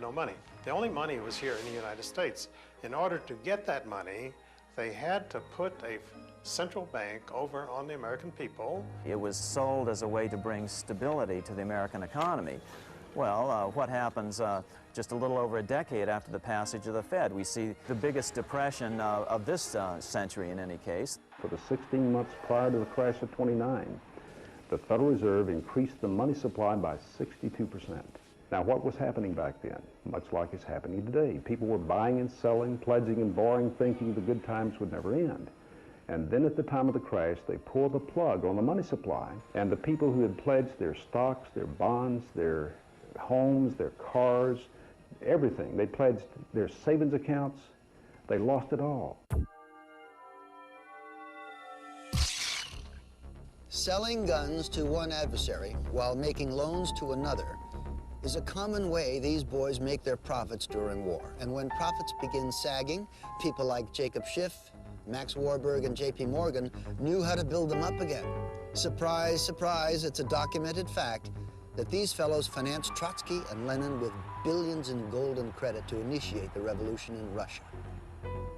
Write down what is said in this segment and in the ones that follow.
no money. The only money was here in the United States. In order to get that money, they had to put a central bank over on the American people. It was sold as a way to bring stability to the American economy. Well, what happens just a little over a decade after the passage of the Fed? We see the biggest depression of this century in any case. For the 16 months prior to the crash of '29, the Federal Reserve increased the money supply by 62%. Now, what was happening back then? Much like it's happening today. People were buying and selling, pledging and borrowing, thinking the good times would never end. And then at the time of the crash, they pulled the plug on the money supply, and the people who had pledged their stocks, their bonds, their homes, their cars, everything, they pledged their savings accounts, they lost it all. Selling guns to one adversary while making loans to another is a common way these boys make their profits during war. And when profits begin sagging, people like Jacob Schiff, Max Warburg, and J.P. Morgan knew how to build them up again. Surprise, surprise, it's a documented fact that these fellows financed Trotsky and Lenin with billions in gold and credit to initiate the revolution in Russia.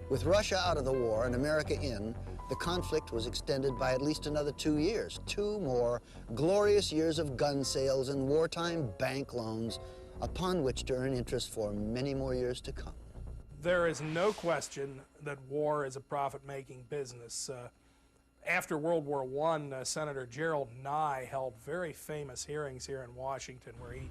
With Russia out of the war and America in, the conflict was extended by at least another 2 years. 2 more glorious years of gun sales and wartime bank loans upon which to earn interest for many more years to come. There is no question that war is a profit-making business. After World War I, Senator Gerald Nye held very famous hearings here in Washington where he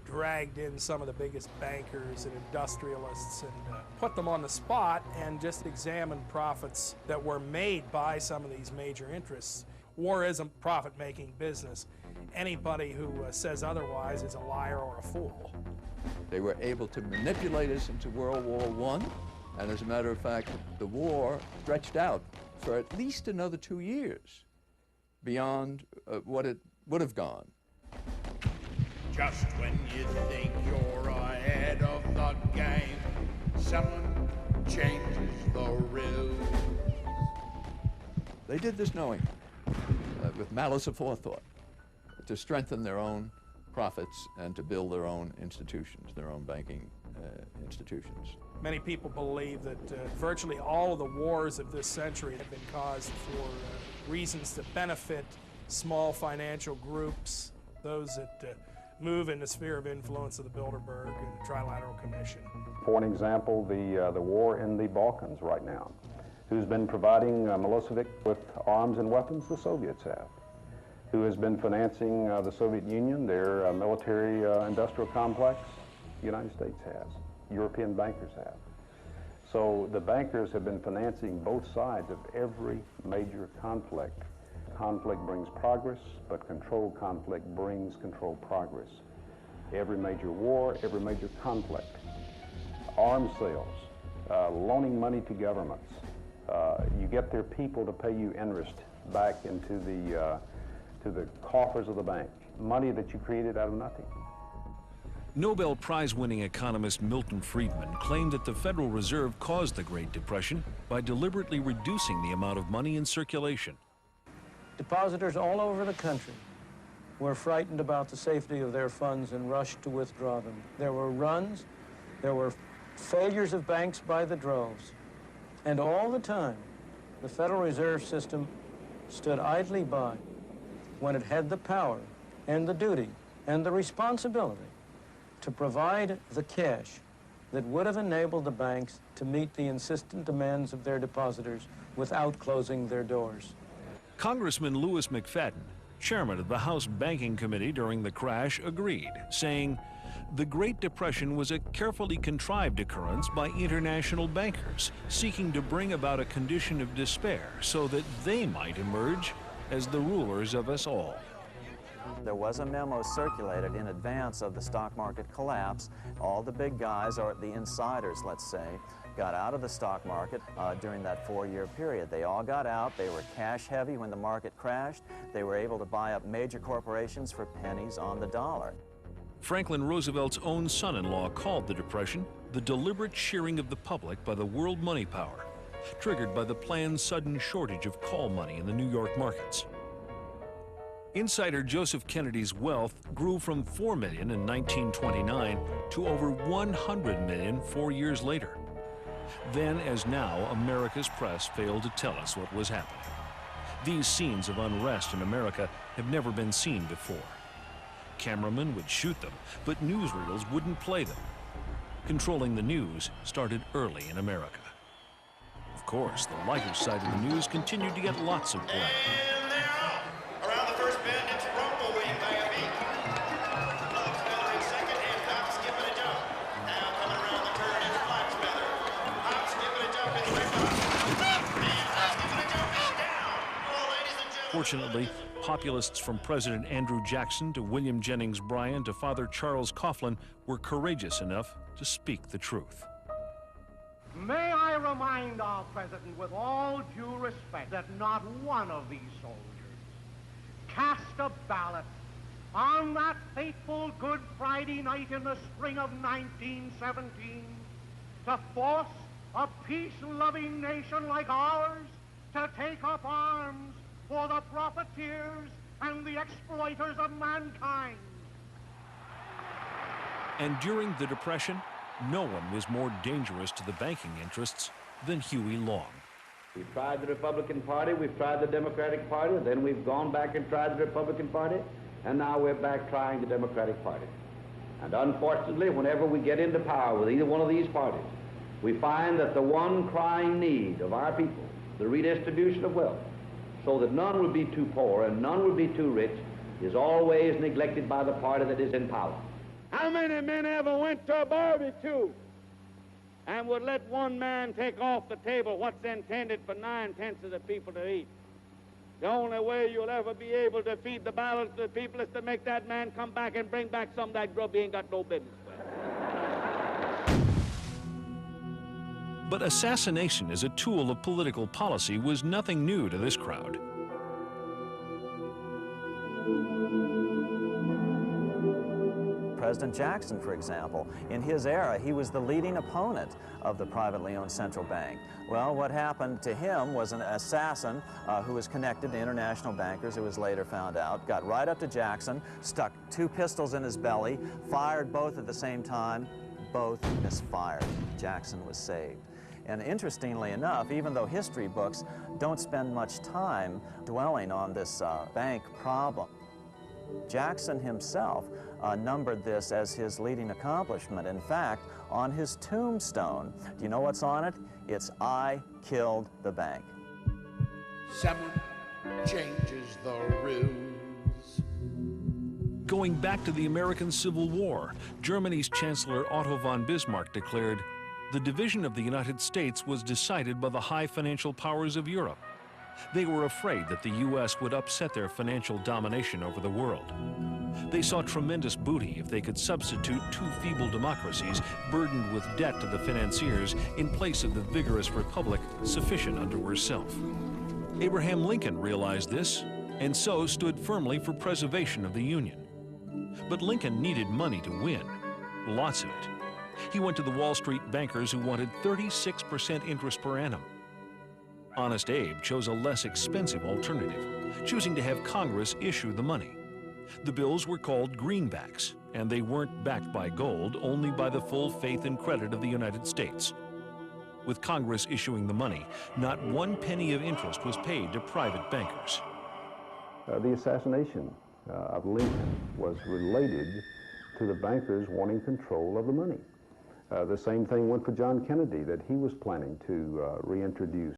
dragged in some of the biggest bankers and industrialists and put them on the spot and just examined profits that were made by some of these major interests. War isn't profit-making business. Anybody who says otherwise is a liar or a fool. They were able to manipulate us into World War I, and as a matter of fact, the war stretched out for at least another 2 years beyond what it would have gone. Just when you think you're ahead of the game, someone changes the rules. They did this knowing, with malice aforethought, to strengthen their own profits and to build their own institutions, their own banking institutions. Many people believe that virtually all of the wars of this century have been caused for reasons that benefit small financial groups, those that move in the sphere of influence of the Bilderberg and the Trilateral Commission. For an example, the war in the Balkans right now. Who's been providing Milosevic with arms and weapons? The Soviets have. Who has been financing the Soviet Union, their military industrial complex? The United States has. European bankers have. So the bankers have been financing both sides of every major conflict. Conflict brings progress, but controlled conflict brings controlled progress. Every major war, every major conflict, arms sales, loaning money to governments. You get their people to pay you interest back into the coffers of the bank, money that you created out of nothing. Nobel Prize-winning economist Milton Friedman claimed that the Federal Reserve caused the Great Depression by deliberately reducing the amount of money in circulation. Depositors all over the country were frightened about the safety of their funds and rushed to withdraw them. There were runs, there were failures of banks by the droves. And all the time, the Federal Reserve System stood idly by when it had the power and the duty and the responsibility to provide the cash that would have enabled the banks to meet the insistent demands of their depositors without closing their doors. Congressman Louis McFadden, chairman of the House Banking Committee during the crash, agreed, saying, "The Great Depression was a carefully contrived occurrence by international bankers seeking to bring about a condition of despair so that they might emerge as the rulers of us all." There was a memo circulated in advance of the stock market collapse. All the big guys, or the insiders, let's say, got out of the stock market during that 4-year period. They all got out. They were cash heavy when the market crashed. They were able to buy up major corporations for pennies on the dollar. Franklin Roosevelt's own son-in-law called the Depression the deliberate shearing of the public by the world money power, triggered by the planned sudden shortage of call money in the New York markets. Insider Joseph Kennedy's wealth grew from $4 million in 1929 to over $100 million 4 years later. Then, as now, America's press failed to tell us what was happening. These scenes of unrest in America have never been seen before. Cameramen would shoot them, but newsreels wouldn't play them. Controlling the news started early in America. Of course, the lighter side of the news continued to get lots of play. And they're off. Around the first bend, it's Rumbleweed by a beat. Love's Feather in second, and Hop, Skip, and a Jump. Now coming around the turn, it's Black's Feather. Hop, Skip, and a Jump is third. And Hop, Skip, and a Jump is down. Oh, ladies and gentlemen. Fortunately, populists from President Andrew Jackson to William Jennings Bryan to Father Charles Coughlin were courageous enough to speak the truth. May I remind our president with all due respect that not one of these soldiers cast a ballot on that fateful Good Friday night in the spring of 1917 to force a peace-loving nation like ours to take up arms for the profiteers and the exploiters of mankind. And during the Depression, no one was more dangerous to the banking interests than Huey Long. We've tried the Republican Party, we've tried the Democratic Party, then we've gone back and tried the Republican Party, and now we're back trying the Democratic Party. And unfortunately, whenever we get into power with either one of these parties, we find that the one crying need of our people, the redistribution of wealth, so that none would be too poor and none would be too rich, is always neglected by the party that is in power. How many men ever went to a barbecue and would let one man take off the table what's intended for 9/10 of the people to eat? The only way you'll ever be able to feed the balance of the people is to make that man come back and bring back some of that grub he ain't got no business with. But assassination as a tool of political policy was nothing new to this crowd. President Jackson, for example, in his era, he was the leading opponent of the privately owned central bank. Well, what happened to him was an assassin who was connected to international bankers, who was later found out, got right up to Jackson, stuck 2 pistols in his belly, fired both at the same time, both misfired. Jackson was saved. And interestingly enough, even though history books don't spend much time dwelling on this bank problem, Jackson himself numbered this as his leading accomplishment. In fact, on his tombstone, do you know what's on it? It's, "I killed the bank." Someone changes the rules. Going back to the American Civil War, Germany's Chancellor Otto von Bismarck declared, "The division of the United States was decided by the high financial powers of Europe." They were afraid that the U.S. would upset their financial domination over the world. They saw tremendous booty if they could substitute 2 feeble democracies burdened with debt to the financiers in place of the vigorous republic sufficient unto herself. Abraham Lincoln realized this, and so stood firmly for preservation of the Union. But Lincoln needed money to win, lots of it. He went to the Wall Street bankers who wanted 36% interest per annum. Honest Abe chose a less expensive alternative, choosing to have Congress issue the money. The bills were called greenbacks, and they weren't backed by gold, only by the full faith and credit of the United States. With Congress issuing the money, not 1 penny of interest was paid to private bankers. The assassination of Lincoln was related to the bankers wanting control of the money. The same thing went for John Kennedy, that he was planning to reintroduce